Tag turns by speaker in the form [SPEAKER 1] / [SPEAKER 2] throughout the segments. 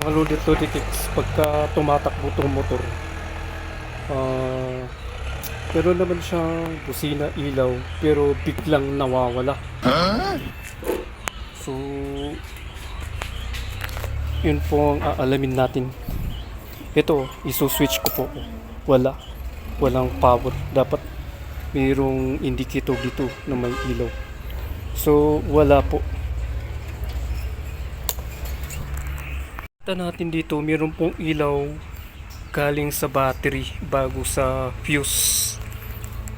[SPEAKER 1] Mga lodit-lodit kicks pagka tumatakbo tong motor. Ah, pero naman siyang busina ilaw pero biglang nawawala. So, yun po ang aalamin natin. Ito, iso-switch ko po. Wala. Walang power. Dapat mayroong indicator dito na may ilaw. So, wala po. Kita natin dito, mayroon pong ilaw galing sa battery bago sa fuse.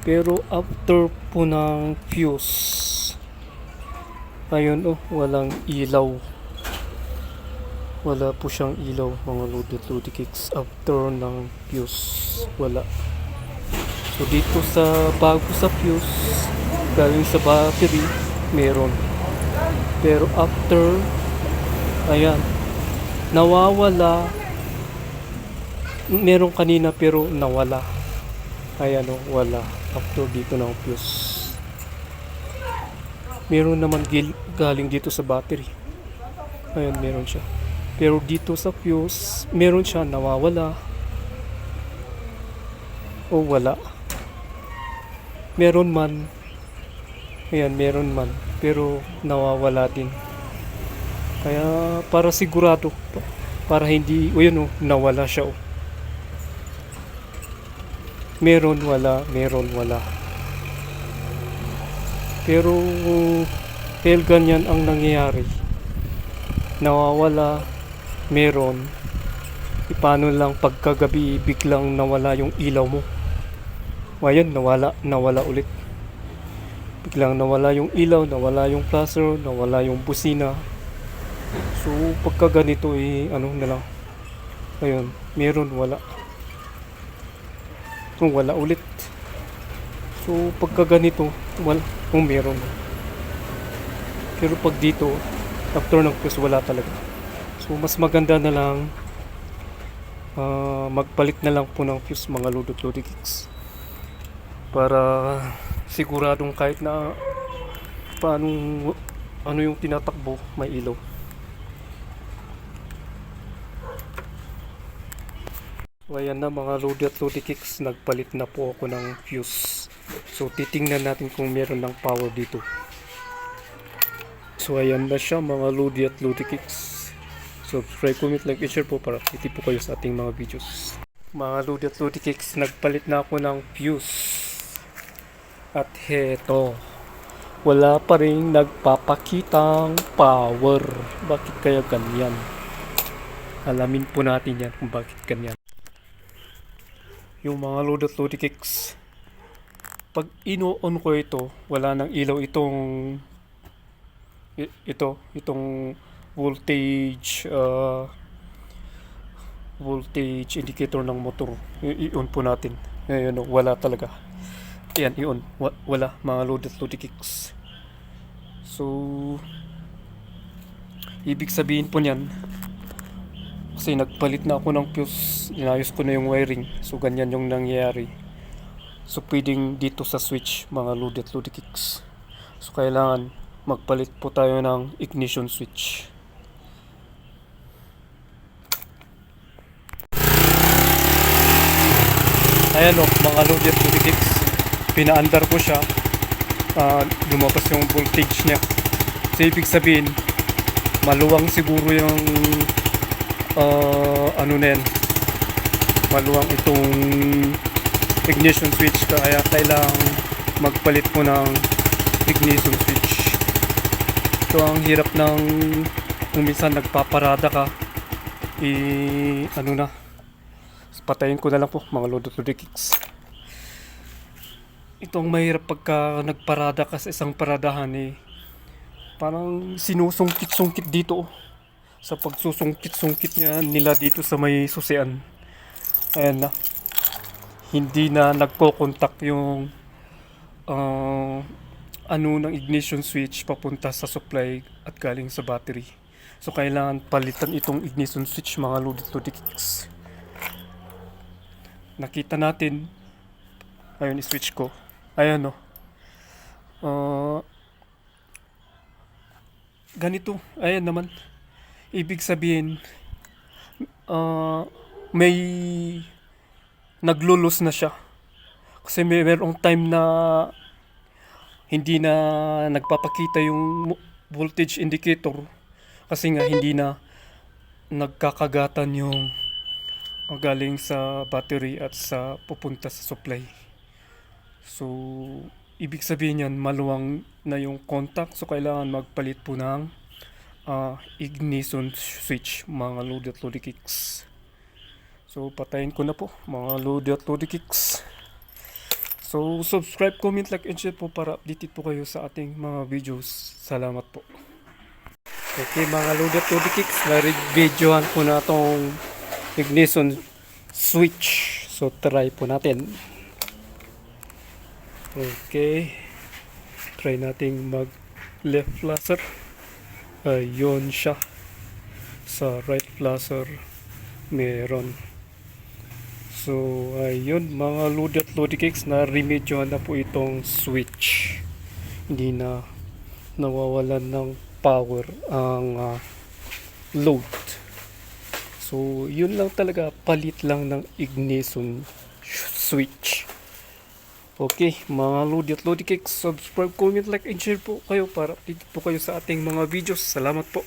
[SPEAKER 1] Pero after po ng fuse, ayun oh, walang ilaw. Wala po siyang ilaw mga lodi kicks after ng fuse. Wala. So dito sa bago sa fuse, galing sa battery, meron. Pero after, ayan, nawawala. Meron kanina pero nawala. Ayan o, wala. After dito ng fuse. Meron naman galing dito sa battery. Ayan, meron siya. Pero dito sa fuse, meron siya nawawala. O wala. Meron man. Ayan, meron man. Pero nawawala din. Kaya para sigurado, para hindi, o yun o, nawala siya o. Meron, wala, meron, wala. Pero dahil ganyan ang nangyayari, nawawala, meron, paano lang pagkagabi biglang nawala yung ilaw mo. Ayan, nawala ulit. Biglang nawala yung ilaw, nawala yung flasher, nawala yung busina. So pagka ganito ano na lang. Ayun, meron, wala. Kung wala ulit. So pagka ganito, wala, kung meron. Pero pag dito, after ng fuse, wala talaga. So mas maganda na lang magpalit na lang po ng fuse mga lodi kicks. Para siguradong kahit na paano ano yung tinatakbo, may ilaw. So ayan na mga lodi kicks, nagpalit na po ako ng fuse. So titingnan natin kung meron ng power dito. So ayan na siya mga lodi kicks. Subscribe, comment, like, and share po para update po kayo sa ating mga videos. Mga lodi kicks, nagpalit na ako ng fuse. At heto, wala pa rin nagpapakitang power. Bakit kaya ganyan? Alamin po natin yan kung bakit ganyan. Yung mga lodi kicks, pag ino-on ko ito, wala nang ilaw itong itong voltage indicator ng motor. I-on po natin. Ayun, wala talaga. Ayan, i-on. Wala mga lodi kicks. So ibig sabihin po niyan, kasi nagpalit na ako ng fuse, inayos ko na yung wiring. So ganyan yung nangyayari. So pwedeng dito sa switch mga lodi kicks. So kailangan magpalit po tayo ng ignition switch. Ayan o mga lodi kicks, pinaandar ko siya, lumabas yung voltage niya. So ibig sabihin maluwang siguro yung ano na yan, maluwang itong ignition switch, kaya kailangang magpalit mo ng ignition switch. Ito ang hirap ng kung minsan nagpaparada ka, ano na, patayin ko na lang po mga lodi kicks. Ito ang mahirap pagka nagparada ka sa isang paradahan, parang sinusungkit-sungkit dito sa pagsusungkit-sungkit niya nila dito sa may susian. Ayan na, hindi na nagko-contact yung ano ng ignition switch papunta sa supply at galing sa battery. So kailangan palitan itong ignition switch mga lodi kicks. Nakita natin, ayun, i-switch ko. Ayan o, ganito, ayan naman. Ibig sabihin may naglulos na siya. Kasi merong time na hindi na nagpapakita yung voltage indicator kasi nga hindi na nagkakagatan yung galing sa battery at sa pupunta sa supply. So, ibig sabihin yan, maluwang na yung contact. So, kailangan magpalit po ng ignition switch, mga Lodi at Lodi Kicks. So, patayin ko na po, mga Lodi at Lodi Kicks. So, subscribe, comment, like, and share po para updated po kayo sa ating mga videos. Salamat po. Okay, mga Lodi at Lodi Kicks, na-videohan po na itong ignition switch. So, try po natin. Okay. Try nating mag left flashers. Ayun siya. Sa right flasher meron. So, ayun mga Lodi at Lodi Kicks, na remedyohan na po itong switch. Hindi na nawawalan ng power ang load. So, yun lang talaga, palit lang ng ignition switch. Okay, mga Lodi at Lodi Kicks, subscribe, comment, like, and share po kayo para update po kayo sa ating mga videos. Salamat po.